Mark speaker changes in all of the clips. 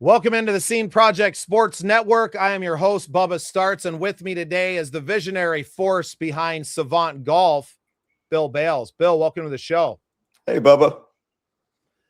Speaker 1: Welcome into the Scene Project Sports Network. I am your host, Bubba Startz, and with me today is the visionary force behind Savant Golf, Bill Bales. Bill, welcome to the show.
Speaker 2: Hey, Bubba.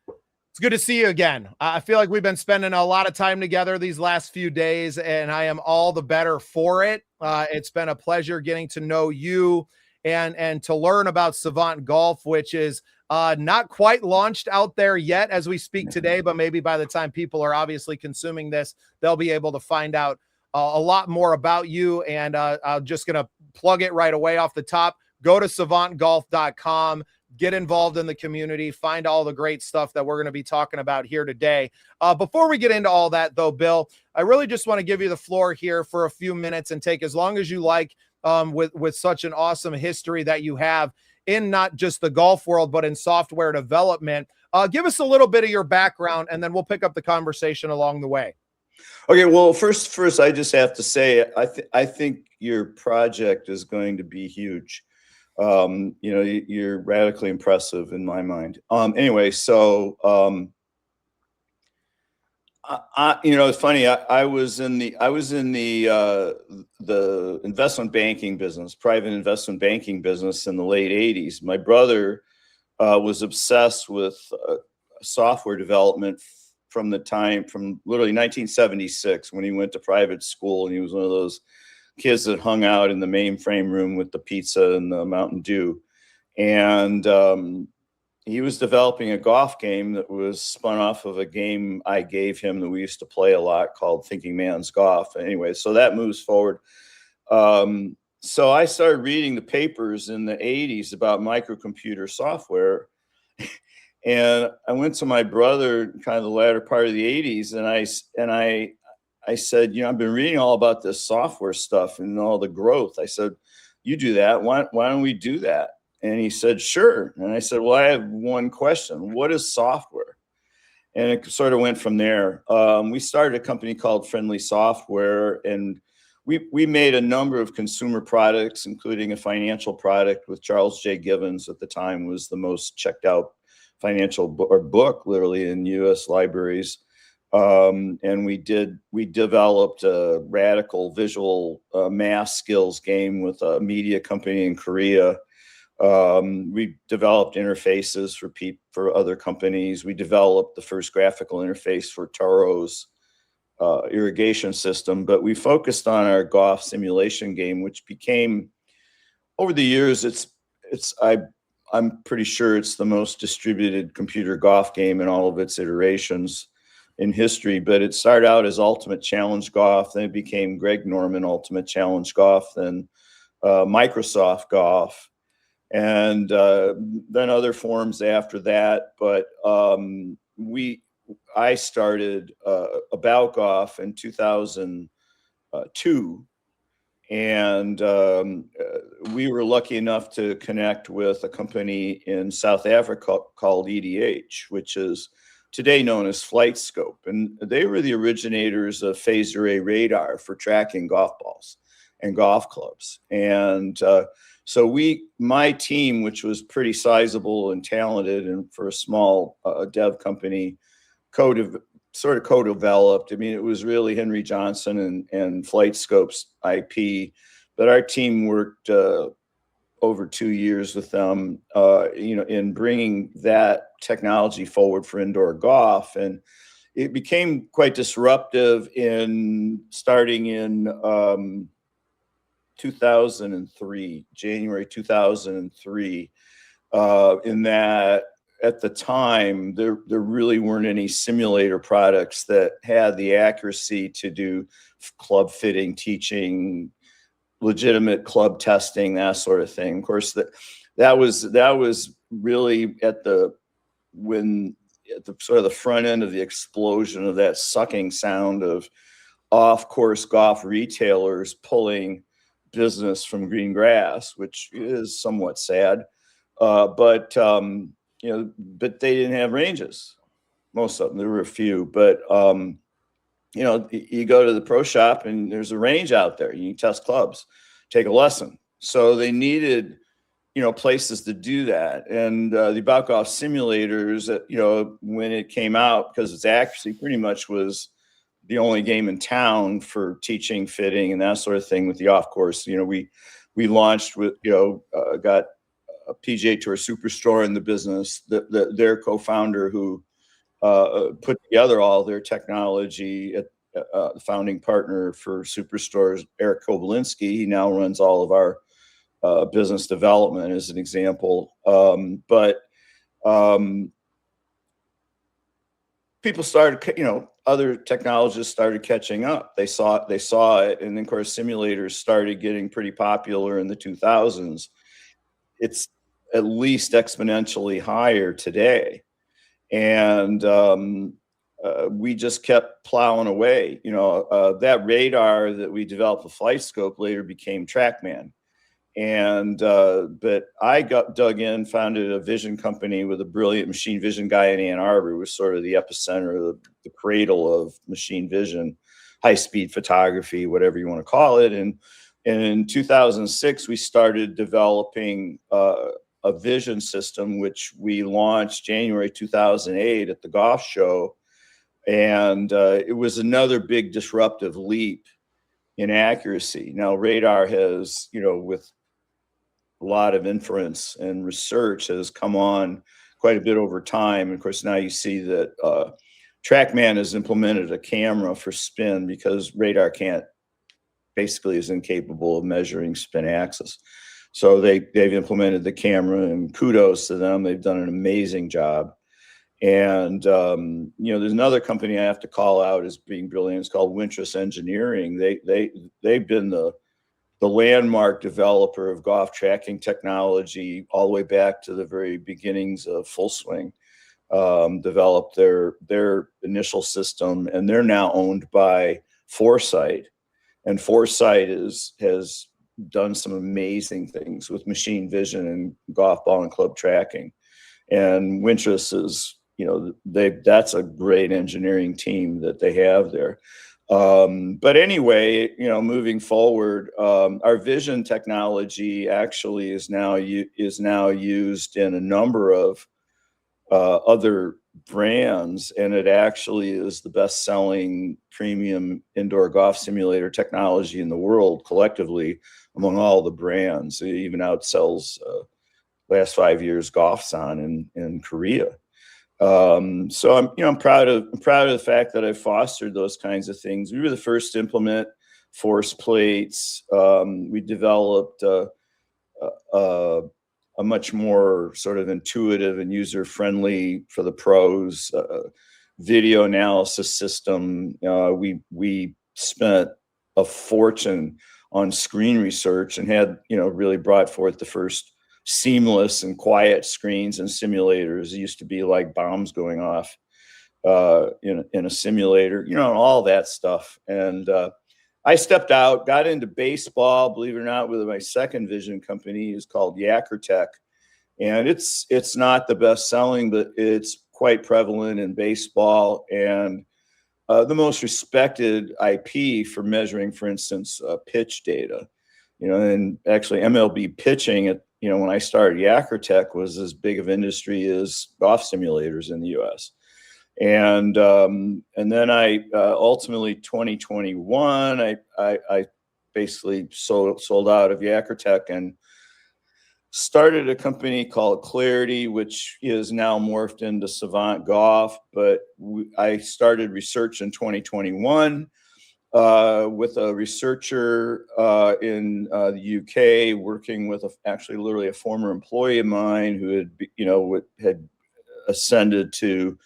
Speaker 1: It's good to see you again. I feel like we've been spending a lot of time together these last few days, and I am all the better for it. It's been a pleasure getting to know you and to learn about Savant Golf, which is not quite launched out there yet as we speak today, but maybe by the time people are obviously consuming this, they'll be able to find out a lot more about you. And I'm just going to plug it right away off the top. Go to savantgolf.com, get involved in the community, find all the great stuff that we're going to be talking about here today. Before we get into all that, though, Bill, I really just want to give you the floor here for a few minutes and take as long as you like with such an awesome history that you have in not just the golf world, but in software development. Give us a little bit of your background, and then we'll pick up the conversation along the way.
Speaker 2: Okay, well, first, I just have to say, I think your project is going to be huge. You're radically impressive in my mind. Anyway, so it's funny. I was in the investment banking business, private investment banking business in the late 80s. My brother was obsessed with software development from literally 1976 when he went to private school, and he was one of those kids that hung out in the mainframe room with the pizza and the Mountain Dew. And he was developing a golf game that was spun off of a game I gave him that we used to play a lot called Thinking Man's Golf. Anyway, so that moves forward. So I started reading the papers in the 80s about microcomputer software. And I went to my brother kind of the latter part of the 80s, and I said, I've been reading all about this software stuff and all the growth. I said, you do that. Why don't we do that? And he said, sure. And I said, well, I have one question. What is software? And it sort of went from there. We started a company called Friendly Software, and we made a number of consumer products, including a financial product with Charles J. Givens at the time was the most checked out financial book literally in U.S. libraries. And we developed a radical visual math skills game with a media company in Korea. We developed interfaces for other companies. We developed the first graphical interface for Turo's irrigation system, but we focused on our golf simulation game, which became, over the years, I'm pretty sure it's the most distributed computer golf game in all of its iterations in history. But it started out as Ultimate Challenge Golf, then it became Greg Norman Ultimate Challenge Golf, then Microsoft Golf, and then other forms after that. But I started About Golf in 2002, and we were lucky enough to connect with a company in South Africa called EDH, which is today known as FlightScope. And they were the originators of phased array radar for tracking golf balls and golf clubs. And so my team, which was pretty sizable and talented, and for a small dev company, sort of co-developed. I mean, it was really Henry Johnson and FlightScope's IP, but our team worked over 2 years with them, in bringing that technology forward for indoor golf. And it became quite disruptive starting in 2003, January 2003, in that at the time, there really weren't any simulator products that had the accuracy to do club fitting, teaching, legitimate club testing, that sort of thing. Of course, that was really at the sort of the front end of the explosion of that sucking sound of off-course golf retailers pulling business from green grass, which is somewhat sad. But they didn't have ranges. Most of them, there were a few, but you go to the pro shop and there's a range out there. You can test clubs, take a lesson. So they needed, places to do that. And the About Golf simulators, when it came out, because its accuracy pretty much was the only game in town for teaching fitting and that sort of thing with the off course. We launched with, got a PGA Tour Superstore in the business, their co-founder who put together all their technology at the founding partner for Superstores, Eric Kobolinski. He now runs all of our business development as an example. But people started, other technologists started catching up. They saw it. And then of course, simulators started getting pretty popular in the 2000s. It's at least exponentially higher today. And we just kept plowing away. That radar that we developed with Flight Scope later became TrackMan. And but I dug in, founded a vision company with a brilliant machine vision guy in Ann Arbor. It was sort of the epicenter, the cradle of machine vision, high-speed photography, whatever you want to call it. And in 2006, we started developing a vision system, which we launched January 2008 at the golf show. And it was another big disruptive leap in accuracy. Now, radar has, with a lot of inference and research, has come on quite a bit over time. And of course, now you see that TrackMan has implemented a camera for spin because radar basically is incapable of measuring spin axis. So they've implemented the camera, and kudos to them. They've done an amazing job. And, there's another company I have to call out as being brilliant. It's called Wintris Engineering. They've been the landmark developer of golf tracking technology all the way back to the very beginnings of Full Swing. Developed their initial system, and they're now owned by Foresight. And Foresight has done some amazing things with machine vision and golf ball and club tracking. And Wintris is, that's a great engineering team that they have there. But anyway, moving forward, our vision technology actually is now used in a number of other brands, and it actually is the best-selling premium indoor golf simulator technology in the world collectively among all the brands. It even outsells last 5 years GolfSon in Korea. So I'm proud of the fact that I fostered those kinds of things. We were the first to implement force plates. We developed a much more sort of intuitive and user-friendly for the pros video analysis system. We spent a fortune on screen research and had, really brought forth the first seamless and quiet screens and simulators. It used to be like bombs going off in a simulator, all that stuff. And I stepped out, got into baseball, believe it or not, with my second vision company. Is called Yakkertech. And it's not the best selling, but it's quite prevalent in baseball, and the most respected IP for measuring, for instance, pitch data. And actually MLB pitching at, when I started Yakkertech was as big of industry as golf simulators in the US. And then I ultimately 2021, I basically sold out of Yakkertech and started a company called Clarity, which is now morphed into Savant Golf. But I started research in 2021 with a researcher in the UK, working with actually literally a former employee of mine who had ascended to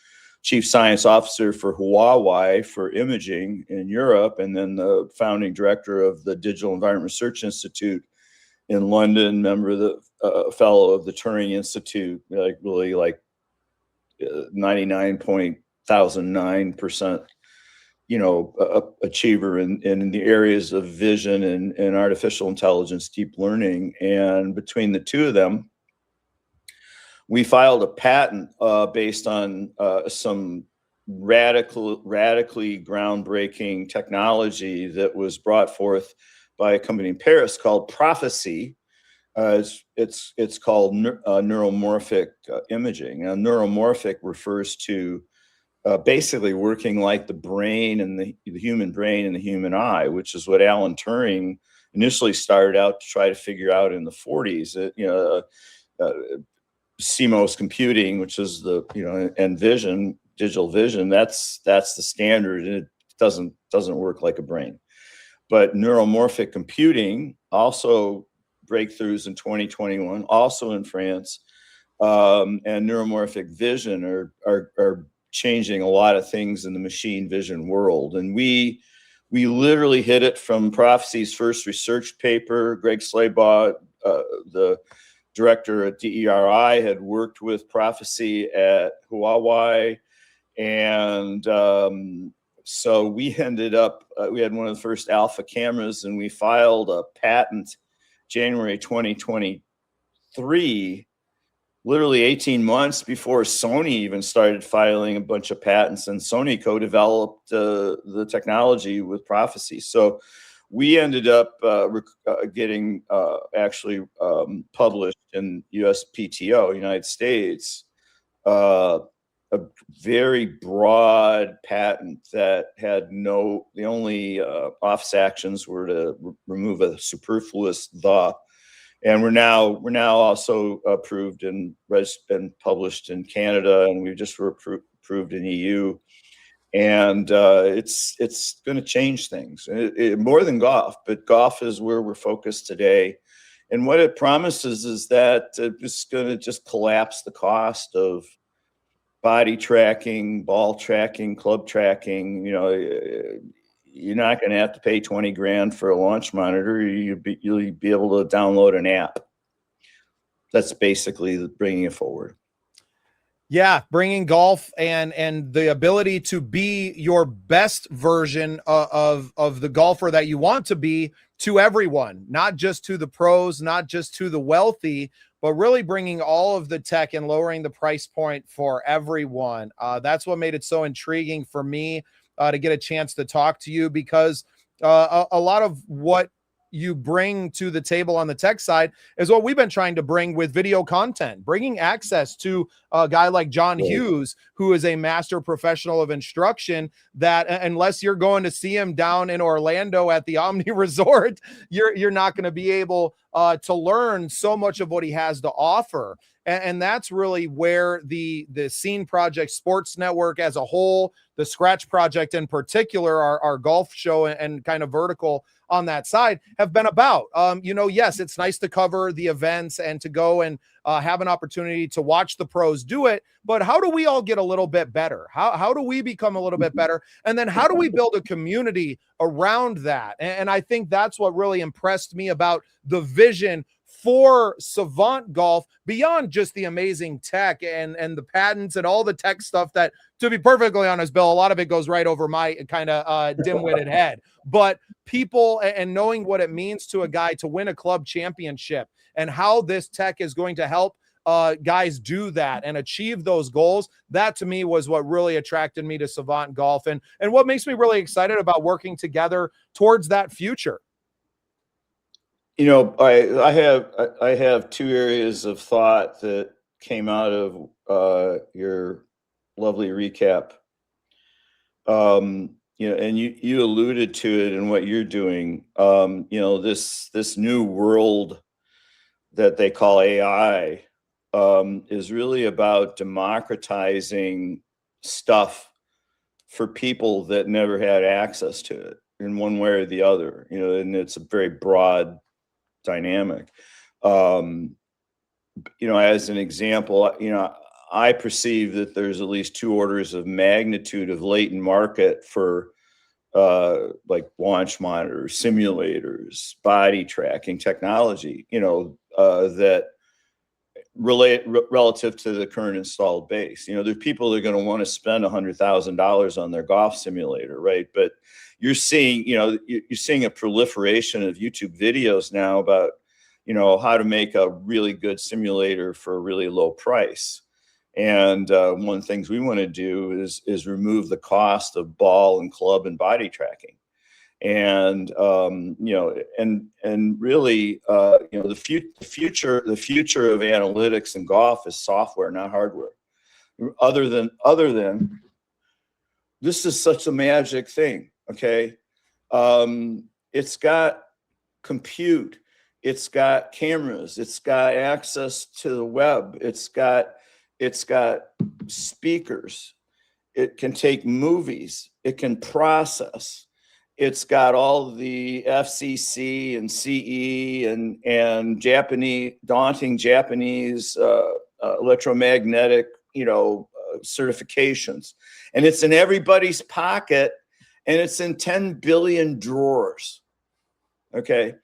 Speaker 2: chief science officer for Huawei for imaging in Europe, and then the founding director of the Digital Environment Research Institute in London, member of the fellow of the Turing Institute, like 99.009%, achiever in the areas of vision and artificial intelligence, deep learning. And between the two of them, we filed a patent based on some radically groundbreaking technology that was brought forth by a company in Paris called Prophecy. It's called neuromorphic imaging. Now, neuromorphic refers to basically working like the brain and the human brain and the human eye, which is what Alan Turing initially started out to try to figure out in the 40s. CMOS computing, which is the, and vision, digital vision, that's the standard, and it doesn't work like a brain. But neuromorphic computing, also breakthroughs in 2021, also in France, and neuromorphic vision are changing a lot of things in the machine vision world. And we literally hit it from Prophecy's first research paper. Greg Slaybaugh, the director at DERI, had worked with Prophecy at Huawei. And so we ended up, we had one of the first alpha cameras, and we filed a patent January 2023, literally 18 months before Sony even started filing a bunch of patents, and Sony co-developed the technology with Prophecy. So we ended up getting actually published in USPTO, United States, a very broad patent that had the only office actions were to remove a superfluous "the." And we're now also approved and published in Canada, and we just were approved in EU. And it's going to change things, more than golf, but golf is where we're focused today. And what it promises is that it's going to just collapse the cost of body tracking, ball tracking, club tracking. You're not going to have to pay 20 grand for a launch monitor. You'll be able to download an app. That's basically bringing it forward.
Speaker 1: Yeah, bringing golf and the ability to be your best version of the golfer that you want to be to everyone, not just to the pros, not just to the wealthy, but really bringing all of the tech and lowering the price point for everyone. That's what made it so intriguing for me to get a chance to talk to you, because a lot of what you bring to the table on the tech side is what we've been trying to bring with video content, bringing access to a guy like John Hughes, who is a master professional of instruction, that unless you're going to see him down in Orlando at the Omni Resort, you're not going to be able to learn so much of what he has to offer. And that's really where the Scene Project Sports Network as a whole, the Scratch Project in particular, our golf show and kind of vertical on that side, have been about. Yes, it's nice to cover the events and to go and have an opportunity to watch the pros do it, but how do we all get a little bit better? How do we become a little bit better? And then how do we build a community around that? And I think that's what really impressed me about the vision for Savant Golf, beyond just the amazing tech and the patents and all the tech stuff that, to be perfectly honest, Bill, a lot of it goes right over my kind of dim-witted head. But people and knowing what it means to a guy to win a club championship and how this tech is going to help guys do that and achieve those goals, that to me was what really attracted me to Savant Golf, and what makes me really excited about working together towards that future.
Speaker 2: I have two areas of thought that came out of your lovely recap. And you alluded to it in what you're doing. This new world that they call AI is really about democratizing stuff for people that never had access to it in one way or the other. And it's a very broad dynamic. As an example, I perceive that there's at least two orders of magnitude of latent market for like launch monitors, simulators, body tracking technology, that relative to the current installed base. There's people that are going to want to spend $100,000 on their golf simulator, right? But you're seeing a proliferation of YouTube videos now about, how to make a really good simulator for a really low price. And one of the things we want to do is remove the cost of ball and club and body tracking. And really, the future of analytics in golf is software, not hardware. Other than this is such a magic thing. Okay. It's got compute. It's got cameras. It's got access to the web. It's got speakers. It can take movies. It can process. It's got all the FCC and CE and daunting Japanese electromagnetic, certifications. And it's in everybody's pocket, and it's in 10 billion drawers. Okay.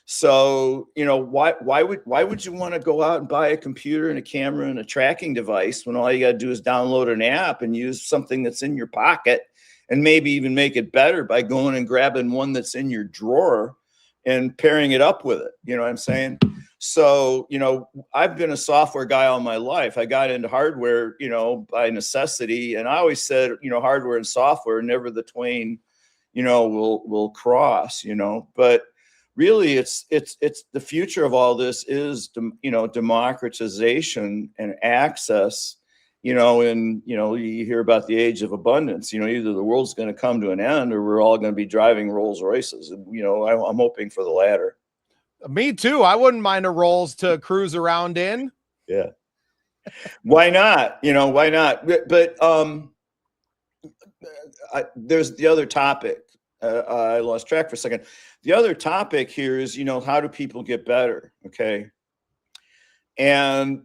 Speaker 2: So, why would you want to go out and buy a computer and a camera and a tracking device when all you got to do is download an app and use something that's in your pocket, and maybe even make it better by going and grabbing one that's in your drawer and pairing it up with it? You know what I'm saying? So, I've been a software guy all my life. I got into hardware, by necessity. And I always said, hardware and software, never the twain, will cross, but really it's the future of all this is, democratization and access, and, you hear about the age of abundance, either the world's going to come to an end or we're all going to be driving Rolls Royces. And, I'm hoping for the latter.
Speaker 1: Me too. I wouldn't mind a Rolls to cruise around in.
Speaker 2: Yeah. Why not? Why not? But there's the other topic. I lost track for a second. The other topic here is, how do people get better? Okay. And,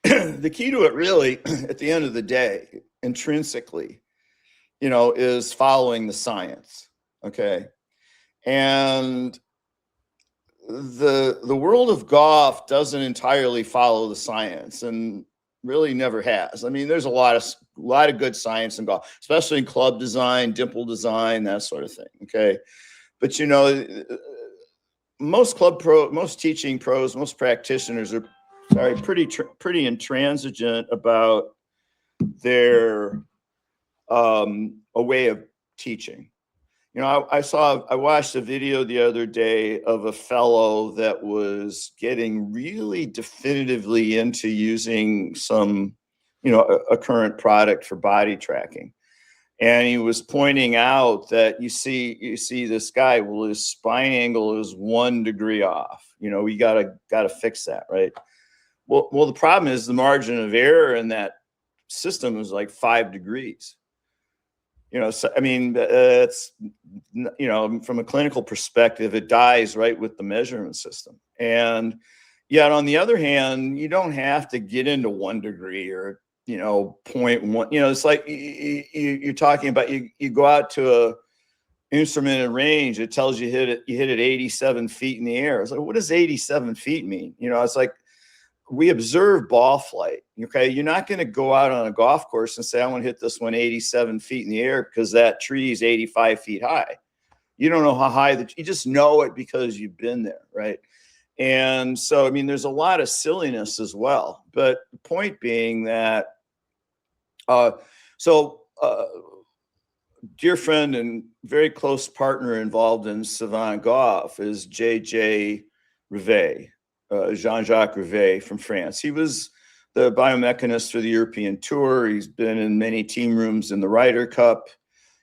Speaker 2: the key to it really, at the end of the day, intrinsically, is following the science. Okay. And the world of golf doesn't entirely follow the science, and really never has. I mean, there's a lot of good science in golf, especially in club design, dimple design, that sort of thing. Okay. But most teaching pros, most practitioners are pretty intransigent about their a way of teaching. I watched a video the other day of a fellow that was getting really definitively into using some, a current product for body tracking. And he was pointing out that you see this guy, well, his spine angle is 1 degree off. We gotta fix that, right? Well, the problem is the margin of error in that system is like 5 degrees. So, I mean, it's, from a clinical perspective, it dies right with the measurement system. And yet, on the other hand, you don't have to get into 1 degree or, 0.1. It's like you're talking about, you go out to a instrumented range, it tells you hit it 87 feet in the air. It's like, what does 87 feet mean? It's like, we observe ball flight. Okay. You're not going to go out on a golf course and say, I want to hit this one 87 feet in the air because that tree is 85 feet high. You don't know how high you just know it because you've been there. Right. And so, I mean, there's a lot of silliness as well, but the point being that, dear friend and very close partner involved in Savant Golf is JJ Rivet. Jean-Jacques Rivet from France. He was the biomechanist for the European Tour. He's been in many team rooms in the Ryder Cup.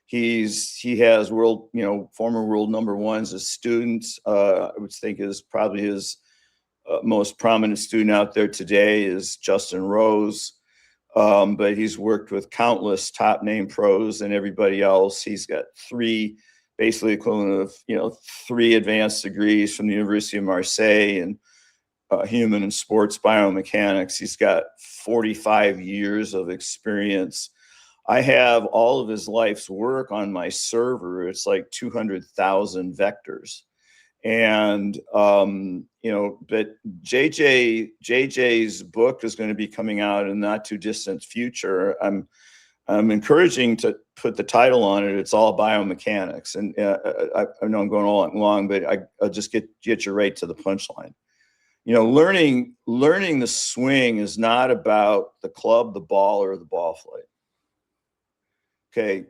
Speaker 2: He has former world number ones as students. I would think is probably his most prominent student out there today is Justin Rose. But he's worked with countless top name pros and everybody else. He's got 3, basically equivalent of, 3 advanced degrees from the University of Marseille and human and sports biomechanics. He's got 45 years of experience. I have all of his life's work on my server. It's like 200,000 vectors. And, but JJ's book is going to be coming out in the not too distant future. I'm encouraging to put the title on it. It's all biomechanics. And I know I'm going all long, but I'll just get you right to the punchline. Learning the swing is not about the club, the ball, or the ball flight. Okay.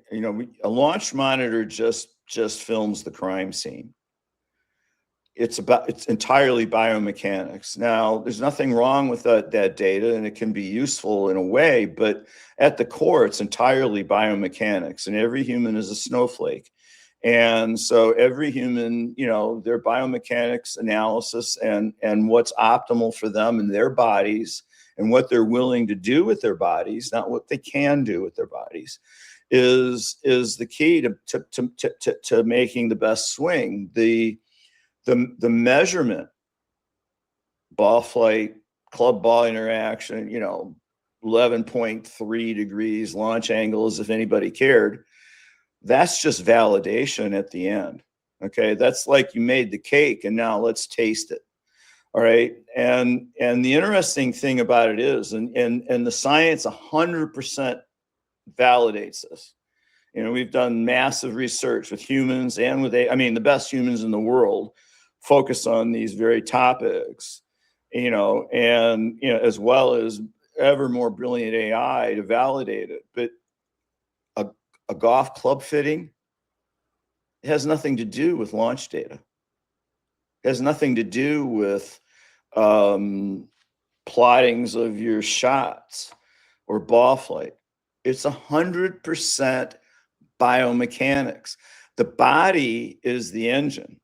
Speaker 2: A launch monitor just films the crime scene. it's entirely biomechanics. Now, there's nothing wrong with that data, and it can be useful in a way, but at the core, it's entirely biomechanics, and every human is a snowflake. And so every human, their biomechanics analysis and what's optimal for them and their bodies and what they're willing to do with their bodies, not what they can do with their bodies, is the key to making the best swing. The measurement, ball flight, club ball interaction, 11.3 degrees launch angles, if anybody cared, that's just validation at the end. Okay. That's like you made the cake and now let's taste it. All right. And the interesting thing about it is, and the science 100% validates this. We've done massive research with humans and with the best humans in the world focus on these very topics, as well as ever more brilliant AI to validate it. But a golf club fitting has nothing to do with launch data. It has nothing to do with plottings of your shots or ball flight. It's 100% biomechanics. The body is the engine.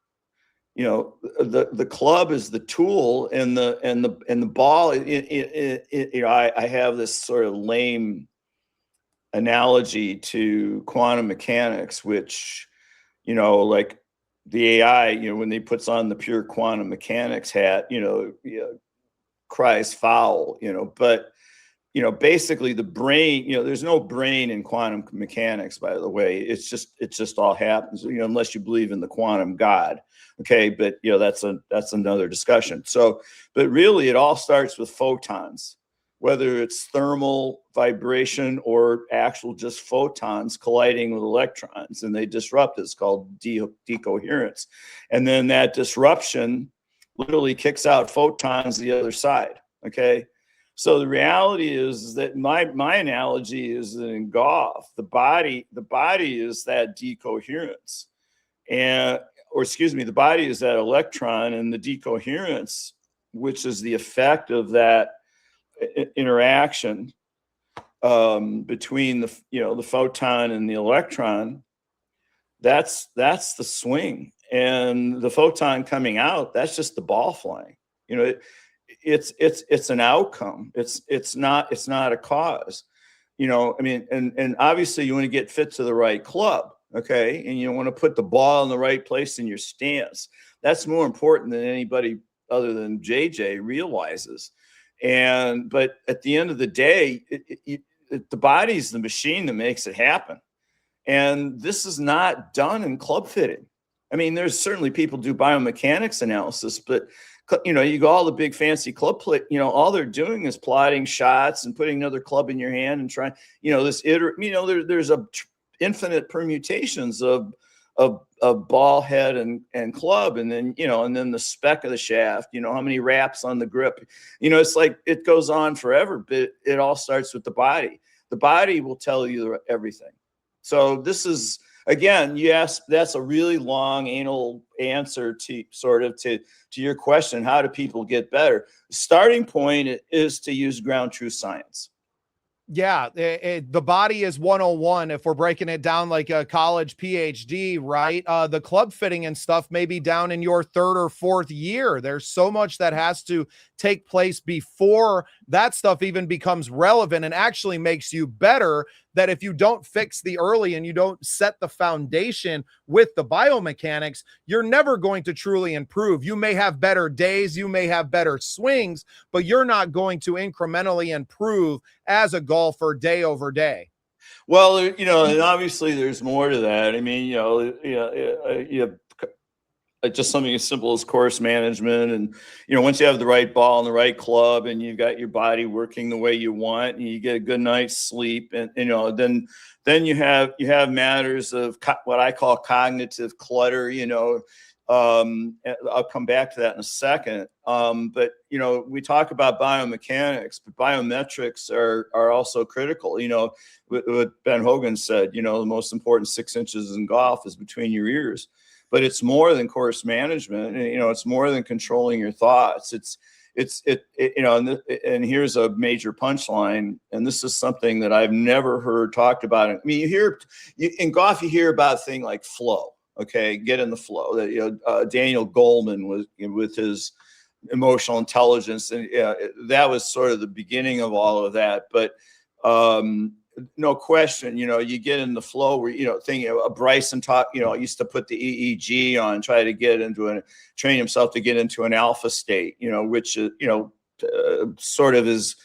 Speaker 2: The club is the tool, and the ball. I have this sort of lame analogy to quantum mechanics, which, like the AI, when they puts on the pure quantum mechanics hat, cries foul, but basically the brain, there's no brain in quantum mechanics, by the way. It just all happens, unless you believe in the quantum God. Okay. But, that's another discussion. So, but really it all starts with photons, whether it's thermal vibration or actual just photons colliding with electrons, and they disrupt. It's called decoherence. And then that disruption literally kicks out photons the other side. Okay. So the reality is that my analogy is that in golf, the body is that decoherence, the body is that electron, and the decoherence, which is the effect of that interaction between the photon and the electron. That's the swing, and the photon coming out, that's just the ball flying. It's an outcome. It's not a cause. And obviously you want to get fit to the right club, okay? And you want to put the ball in the right place in your stance. That's more important than anybody other than JJ realizes. But at the end of the day, the body's the machine that makes it happen. And this is not done in club fitting. There's certainly people do biomechanics analysis, but you go all the big fancy club play, all they're doing is plotting shots and putting another club in your hand and trying, there's infinite permutations of ball head and club. And then, and then the spec of the shaft, how many wraps on the grip, it's like, it goes on forever, but it all starts with the body. The body will tell you everything. So this is, again, yes, that's a really long anal answer to your question. How do people get better? Starting point is to use ground truth science.
Speaker 1: Yeah, the body is 101 if we're breaking it down like a college PhD, right? The club fitting and stuff may be down in your third or fourth year. There's so much that has to take place before that stuff even becomes relevant and actually makes you better, that if you don't fix the early and you don't set the foundation with the biomechanics, you're never going to truly improve. You may have better days, you may have better swings, but you're not going to incrementally improve as a golfer day over day.
Speaker 2: Well, and obviously there's more to that. You have just something as simple as course management. And, once you have the right ball and the right club and you've got your body working the way you want and you get a good night's sleep, and, then you have matters of what I call cognitive clutter, I'll come back to that in a second. But, we talk about biomechanics, but biometrics are also critical. What Ben Hogan said, the most important 6 inches in golf is between your ears. but it's more than course management. And, it's more than controlling your thoughts. And here's a major punchline. And this is something that I've never heard talked about. I mean, in golf, you hear about a thing like flow. Okay. Get in the flow that, Daniel Goleman was with his emotional intelligence. And that was sort of the beginning of all of that. But, no question, you get in the flow where, Bryson taught, used to put the EEG on, try to train himself to get into an alpha state, which, sort of is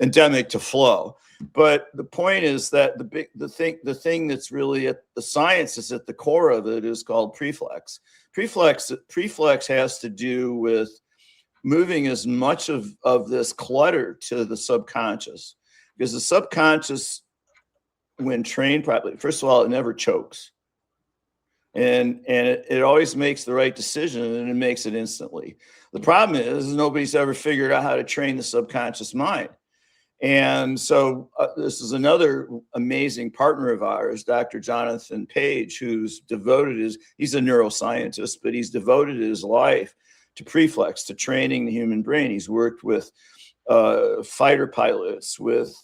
Speaker 2: endemic to flow. But the point is that the thing that's really the science is at the core of it is called preflex. Preflex has to do with moving as much of this clutter to the subconscious, because the subconscious, when trained properly, first of all, it never chokes, and it always makes the right decision, and it makes it instantly. The problem is nobody's ever figured out how to train the subconscious mind. And so this is another amazing partner of ours, Dr. Jonathan Page, he's a neuroscientist, but he's devoted his life to preflex, to training the human brain. He's worked with fighter pilots, with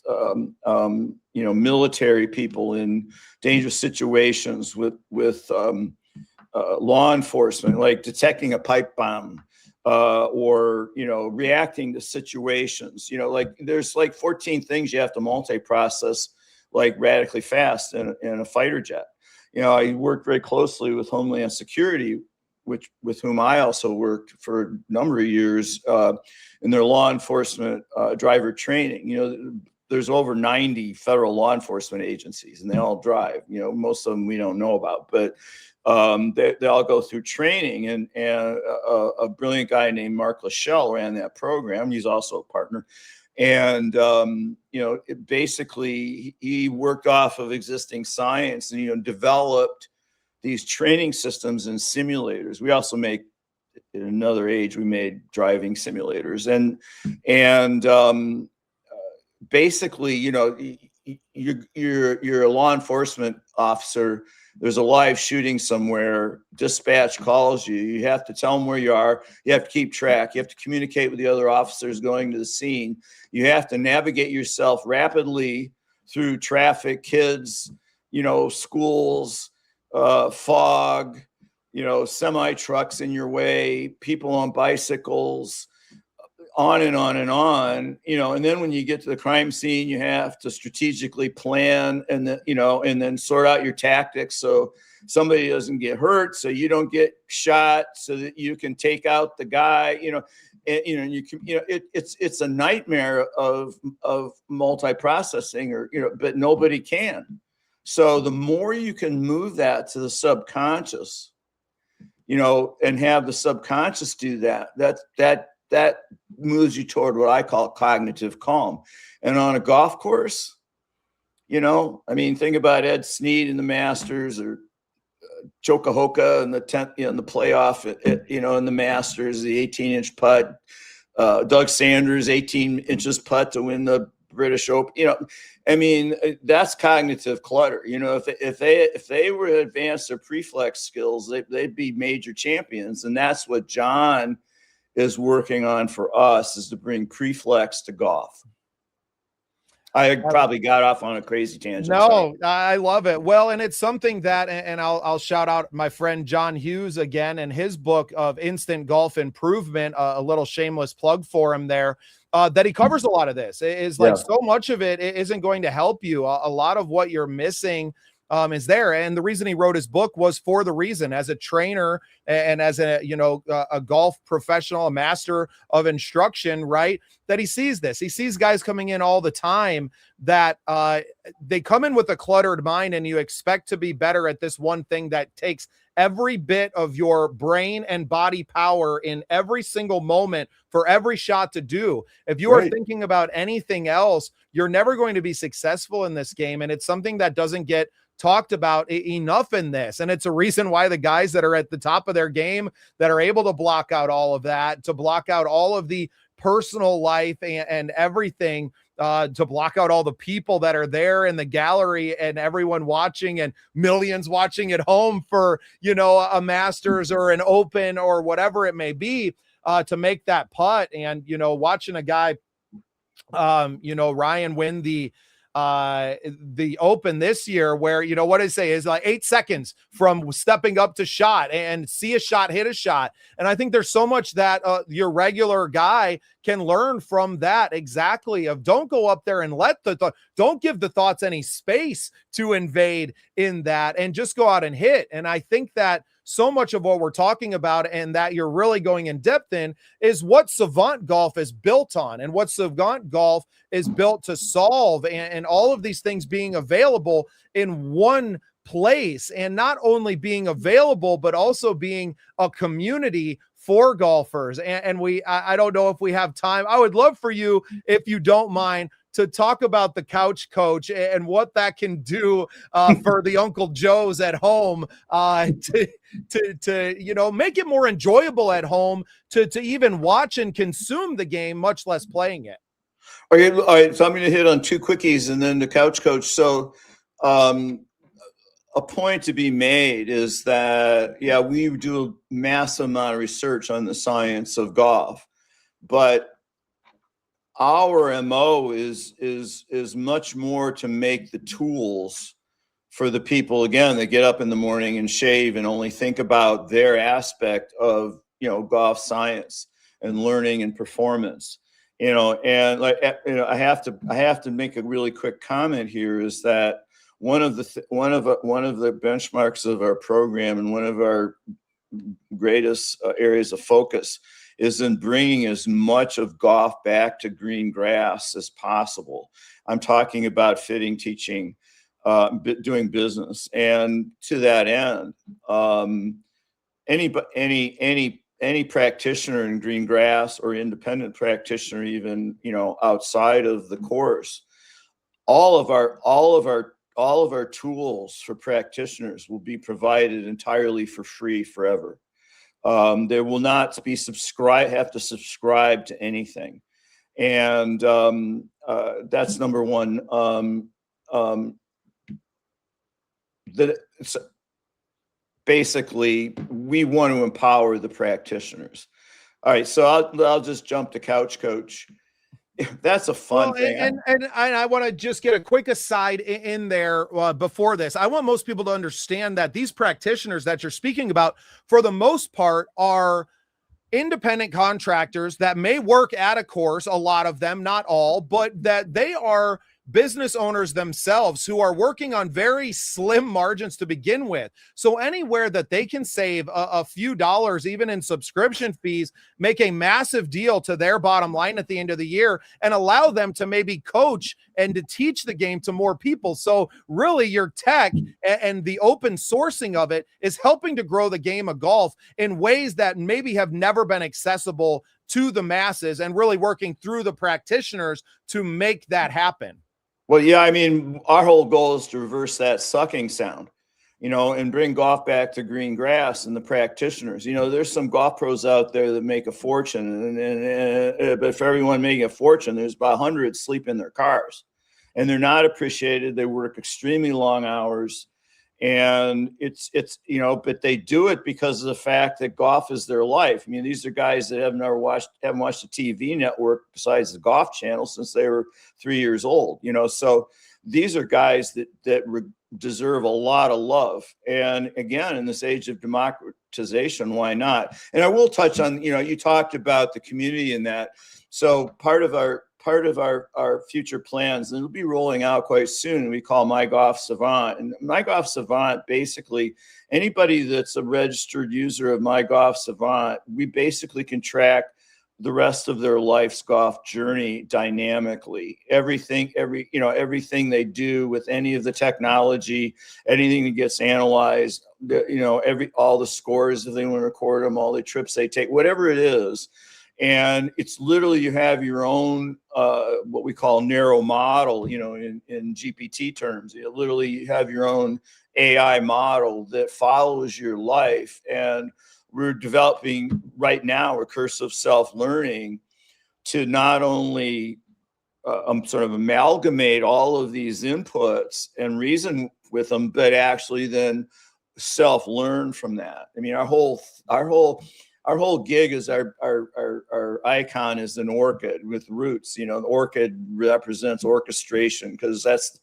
Speaker 2: military people in dangerous situations, with law enforcement, like detecting a pipe bomb, or reacting to situations. There's like 14 things you have to multi-process like radically fast in a fighter jet. I worked very closely with Homeland Security, with whom I also worked for a number of years in their law enforcement driver training. There's over 90 federal law enforcement agencies, and they all drive. Most of them we don't know about, but they all go through training. And a brilliant guy named Mark Lachelle ran that program. He's also a partner. And, basically he worked off of existing science and, developed these training systems and simulators. We also make, in another age, we made driving simulators. And basically, you're a law enforcement officer. There's a live shooting somewhere, dispatch calls you. You have to tell them where you are. You have to keep track. You have to communicate with the other officers going to the scene. You have to navigate yourself rapidly through traffic, kids, schools, fog, semi trucks in your way, people on bicycles, on and on and on, and then when you get to the crime scene, you have to strategically plan and then, and then sort out your tactics so somebody doesn't get hurt, so you don't get shot, so that you can take out the guy, it's a nightmare of multi-processing, but nobody can. So the more you can move that to the subconscious, and have the subconscious do that moves you toward what I call cognitive calm. And on a golf course, think about Ed Snead in the Masters, or Chokahoka in the 10th, in the playoff, in the Masters, the 18-inch putt, Doug Sanders, 18 inches putt to win the British Open. That's cognitive clutter. If they were to advance their preflex skills, they'd be major champions. And that's what John is working on for us, is to bring preflex to golf. I probably got off on a crazy tangent.
Speaker 1: No, I love it. Well, and it's something that, and I'll shout out my friend John Hughes again, and his book of Instant Golf Improvement, a little shameless plug for him there, that he covers a lot of this. It is like so much of it isn't going to help you. A lot of what you're missing is there. And the reason he wrote his book was for the reason, as a trainer and as a golf professional, a master of instruction, right? That he sees this. He sees guys coming in all the time that they come in with a cluttered mind, and you expect to be better at this one thing that takes every bit of your brain and body power in every single moment for every shot to do. If you are thinking about anything else, you're never going to be successful in this game. And it's something that doesn't get talked about enough in this. And it's a reason why the guys that are at the top of their game, that are able to block out all of that, to block out all of the personal life and everything, to block out all the people that are there in the gallery and everyone watching and millions watching at home for, a Masters or an Open or whatever it may be, to make that putt. And, watching a guy, Ryan win the Open this year, where, what I say is like 8 seconds from stepping up to shot and see a shot, hit a shot. And I think there's so much that your regular guy can learn from that, exactly, of don't go up there and don't give the thoughts any space to invade in that, and just go out and hit. And I think that so much of what we're talking about and that you're really going in depth in is what Savant Golf is built on, and what Savant Golf is built to solve, and all of these things being available in one place, and not only being available, but also being a community for golfers. And I don't know if we have time. I would love for you, if you don't mind, to talk about the couch coach and what that can do for the Uncle Joes at home, to make it more enjoyable at home, to even watch and consume the game, much less playing it.
Speaker 2: Okay, all right. So I'm going to hit on two quickies and then the couch coach. So a point to be made is that, we do a massive amount of research on the science of golf, but our MO is much more to make the tools for the people, again, that get up in the morning and shave and only think about their aspect of, golf science and learning and performance, and I have to make a really quick comment here, is that one of the benchmarks of our program, and one of our greatest areas of focus, is in bringing as much of golf back to green grass as possible. I'm talking about fitting, teaching, doing business, and to that end, any practitioner in green grass, or independent practitioner, even outside of the course, all of our tools for practitioners will be provided entirely for free forever. There will not be have to subscribe to anything. And that's number one. Basically, we want to empower the practitioners. All right, so I'll just jump to couch coach. That's a fun thing.
Speaker 1: And I want to just get a quick aside in there before this. I want most people to understand that these practitioners that you're speaking about, for the most part, are independent contractors that may work at a course, a lot of them, not all, but that they are business owners themselves who are working on very slim margins to begin with. So anywhere that they can save a few dollars, even in subscription fees, make a massive deal to their bottom line at the end of the year, and allow them to maybe coach and to teach the game to more people. So really, your tech and the open sourcing of it is helping to grow the game of golf in ways that maybe have never been accessible to the masses, and really working through the practitioners to make that happen.
Speaker 2: Well, I mean, our whole goal is to reverse that sucking sound, and bring golf back to green grass and the practitioners. There's some golf pros out there that make a fortune, but for everyone making a fortune, there's about 100 sleep in their cars, and they're not appreciated. They work extremely long hours, and it's but they do it because of the fact that golf is their life. I mean, these are guys that haven't watched a TV network besides the Golf Channel since they were 3 years old. So these are guys that deserve a lot of love. And again, in this age of democratization, why not? And I will touch on, you talked about the community in that. So part of our future plans, and it'll be rolling out quite soon, we call MyGolfSavant. And MyGolfSavant, basically, anybody that's a registered user of MyGolfSavant, we basically can track the rest of their life's golf journey dynamically. Everything they do with any of the technology, anything that gets analyzed, all the scores, if they want to record them, all the trips they take, whatever it is. And it's literally, you have your own, what we call narrow model, in GPT terms. Literally, you have your own AI model that follows your life. And we're developing right now recursive self-learning to not only sort of amalgamate all of these inputs and reason with them, but actually then self-learn from that. I mean, our whole gig is our icon is an orchid with roots. You know, the orchid represents orchestration, because that's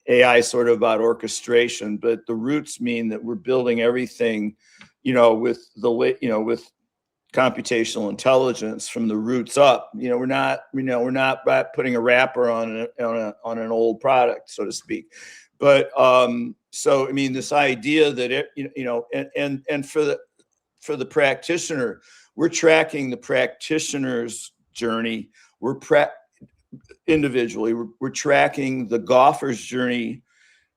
Speaker 2: AI sort of about orchestration, but the roots mean that we're building everything, with with computational intelligence from the roots up. We're not putting a wrapper on an old product, so to speak. But so I mean, this idea that and for the practitioner, we're tracking the practitioner's journey. Individually, we're tracking the golfer's journey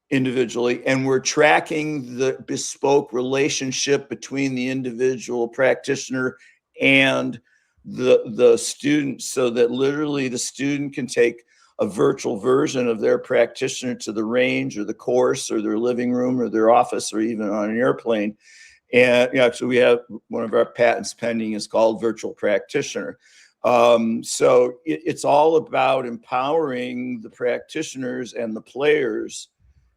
Speaker 2: individually, and we're tracking the bespoke relationship between the individual practitioner and the student, so that literally the student can take a virtual version of their practitioner to the range or the course or their living room or their office or even on an airplane. And actually, we have one of our patents pending is called virtual practitioner. So it's all about empowering the practitioners and the players,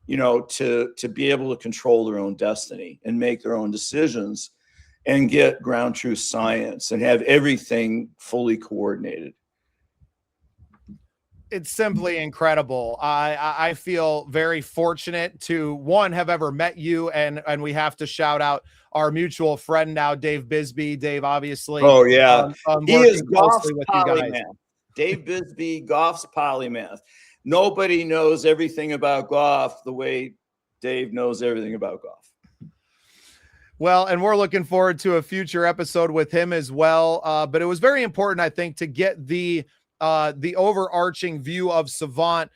Speaker 2: to be able to control their own destiny and make their own decisions and get ground truth science and have everything fully coordinated.
Speaker 1: It's simply incredible. I feel very fortunate to, one, have ever met you, and we have to shout out our mutual friend now, Dave Bisbee. Dave, obviously.
Speaker 2: Oh yeah, he is golf's
Speaker 1: with
Speaker 2: polymath. Dave Bisbee, golf's polymath. Nobody knows everything about golf the way Dave knows everything about golf.
Speaker 1: Well, and we're looking forward to a future episode with him as well. But it was very important, I think, to get the overarching view of Savant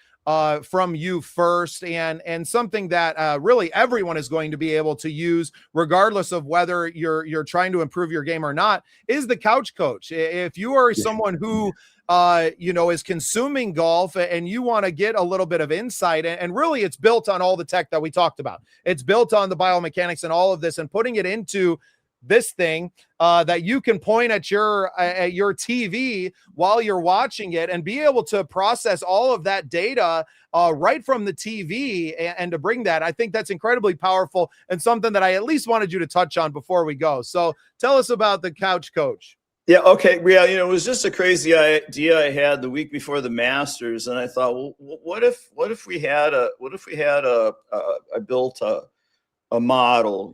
Speaker 1: from you first, and something that really everyone is going to be able to use, regardless of whether you're trying to improve your game or not, is the couch coach. If you are someone who is consuming golf and you want to get a little bit of insight, and really it's built on all the tech that we talked about. It's built on the biomechanics and all of this, and putting it into this thing that you can point at your TV while you're watching it and be able to process all of that data right from the TV, and to bring that, I think that's incredibly powerful, and something that I at least wanted you to touch on before we go. So tell us about the couch coach.
Speaker 2: Yeah. Okay. Yeah. It was just a crazy idea I had the week before the Masters, and I thought, well, what if I built a model,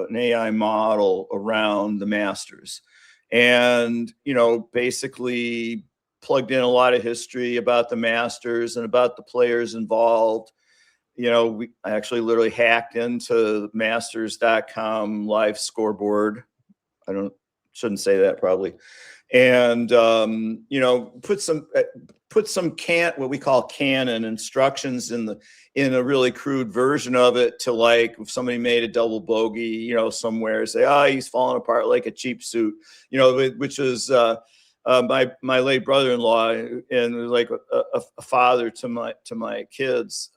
Speaker 2: an AI model around the Masters, and basically plugged in a lot of history about the Masters and about the players involved. I actually literally hacked into Masters.com live scoreboard. Shouldn't say that probably. And, put some what we call canon instructions in a really crude version of it, to, like, if somebody made a double bogey, somewhere, say, he's falling apart like a cheap suit, which is, my late brother-in-law, and was like a father to my kids.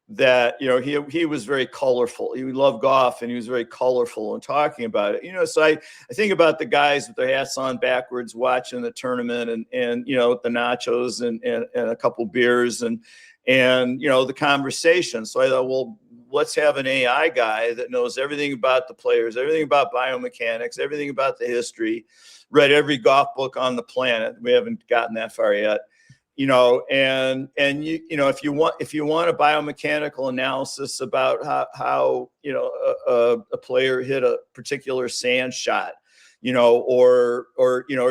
Speaker 2: That he was very colorful. He loved golf, and he was very colorful in talking about it. So I think about the guys with their hats on backwards watching the tournament, and the nachos and a couple beers and the conversation. So I thought, well, let's have an AI guy that knows everything about the players, everything about biomechanics, everything about the history, read every golf book on the planet. We haven't gotten that far yet. And if you want a biomechanical analysis about how a player hit a particular sand shot, or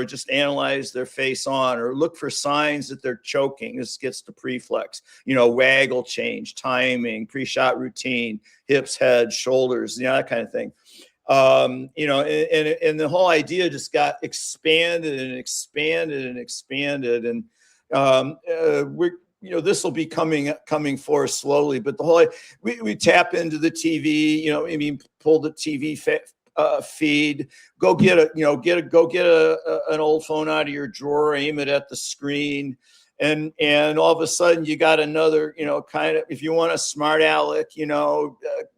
Speaker 2: just analyze their face on, or look for signs that they're choking. This gets to preflex, waggle change, timing, pre-shot routine, hips, head, shoulders, that kind of thing. And the whole idea just got expanded and expanded and expanded. And this will be coming forth slowly, but the whole, we tap into the TV, pull the TV feed, go get an old phone out of your drawer, aim it at the screen, and all of a sudden you got another, kind of, if you want a smart aleck,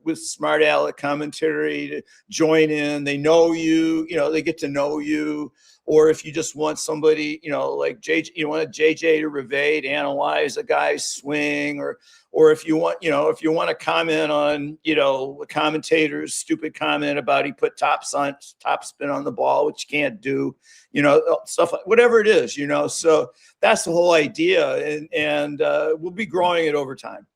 Speaker 2: with smart aleck commentary to join in. They know you, they get to know you. Or if you just want somebody, like JJ, you want a JJ to Rivet to analyze a guy's swing, or if you want to comment on, a commentator's stupid comment about he put top spin on the ball, which you can't do, stuff, whatever it is, so that's the whole idea. And we'll be growing it over time.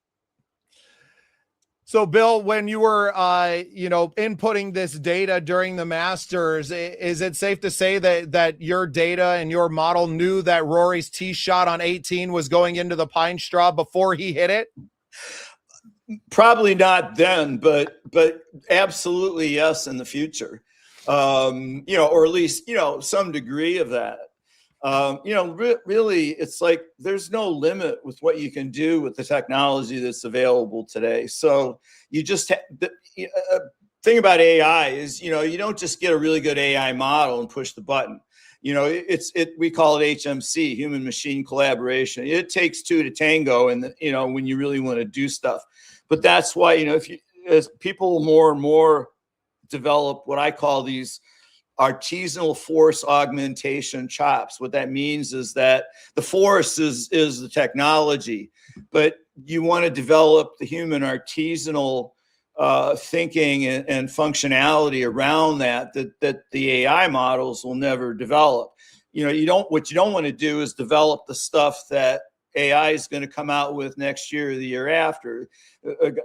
Speaker 1: So, Bill, when you were, inputting this data during the Masters, is it safe to say that your data and your model knew that Rory's tee shot on 18 was going into the pine straw before he hit it?
Speaker 2: Probably not then, but absolutely yes in the future. Or at least, some degree of that. Really, it's like there's no limit with what you can do with the technology that's available today. So you just the thing about AI is, you don't just get a really good AI model and push the button. We call it HMC, human machine collaboration. It takes two to tango, and when you really want to do stuff. But that's why, as people more and more develop what I call these artisanal force augmentation chops. What that means is that the force is the technology, but you want to develop the human artisanal thinking and functionality around that the AI models will never develop. What you don't want to do is develop the stuff that AI is going to come out with next year or the year after.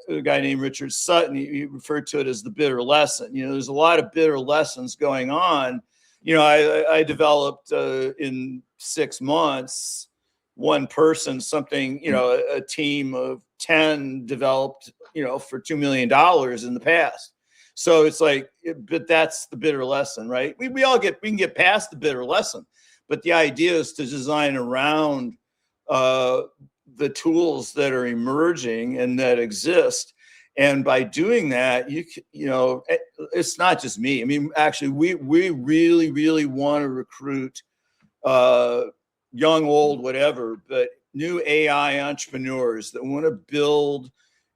Speaker 2: A guy named Richard Sutton, he referred to it as the bitter lesson. There's a lot of bitter lessons going on. I developed in 6 months, one person, something, a team of 10 developed, for $2 million in the past. So it's like, but that's the bitter lesson, right? We can get past the bitter lesson, but the idea is to design around the tools that are emerging and that exist. And by doing that, it's not just me. I mean, actually, we really, really want to recruit young, old, whatever, but new AI entrepreneurs that want to build,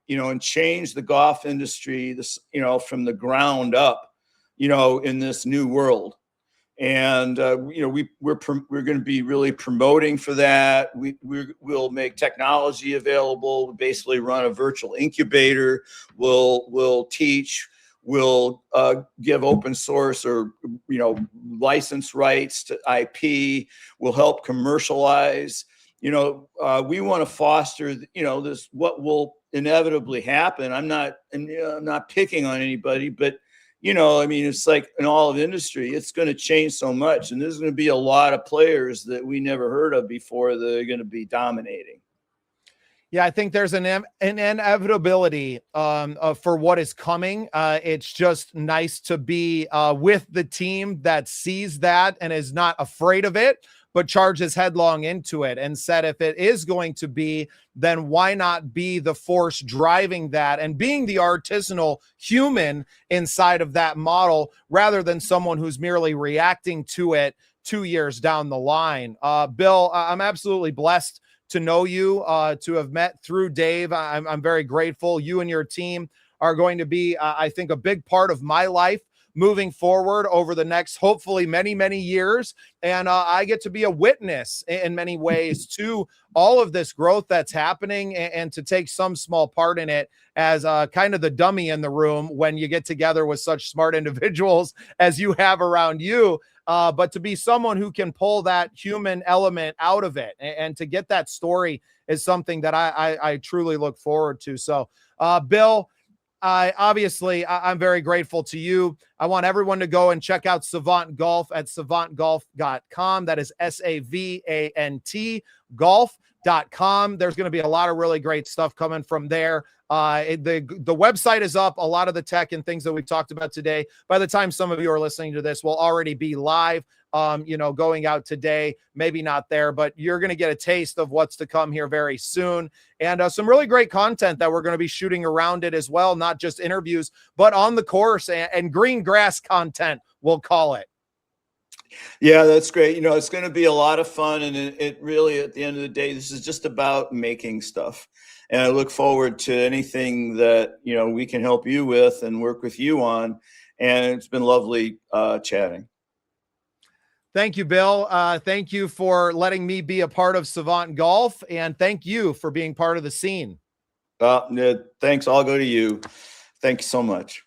Speaker 2: and change the golf industry, from the ground up, in this new world. And we're going to be really promoting for that. We'll make technology available. We'll basically run a virtual incubator. We'll teach. We'll give open source or license rights to IP. We'll help commercialize. We want to foster this, what will inevitably happen. I'm not picking on anybody, but it's like in all of industry, it's going to change so much. And there's going to be a lot of players that we never heard of before that are going to be dominating.
Speaker 1: Yeah, I think there's an inevitability for what is coming. It's just nice to be with the team that sees that and is not afraid of it, but charges headlong into it and said, if it is going to be, then why not be the force driving that and being the artisanal human inside of that model rather than someone who's merely reacting to it 2 years down the line. Bill, I'm absolutely blessed to know you, to have met through Dave. I'm very grateful. You and your team are going to be, I think, a big part of my life moving forward over the next, hopefully, many, many years. And I get to be a witness in many ways to all of this growth that's happening and to take some small part in it as kind of the dummy in the room when you get together with such smart individuals as you have around you. But to be someone who can pull that human element out of it and to get that story is something that I truly look forward to. So, Bill, I'm very grateful to you. I want everyone to go and check out Savant Golf at savantgolf.com. That is SAVANT golf.com. There's going to be a lot of really great stuff coming from there. The website is up. A lot of the tech and things that we talked about today, by the time some of you are listening to this, will already be live, going out today, maybe not there, but you're going to get a taste of what's to come here very soon. And some really great content that we're going to be shooting around it as well. Not just interviews, but on the course and green grass content, we'll call it.
Speaker 2: Yeah, that's great. It's going to be a lot of fun. And it really, at the end of the day, this is just about making stuff. And I look forward to anything that, we can help you with and work with you on. And it's been lovely chatting.
Speaker 1: Thank you, Bill. Thank you for letting me be a part of Savant Golf, and thank you for being part of the scene.
Speaker 2: Thanks. I'll go to you. Thank you so much.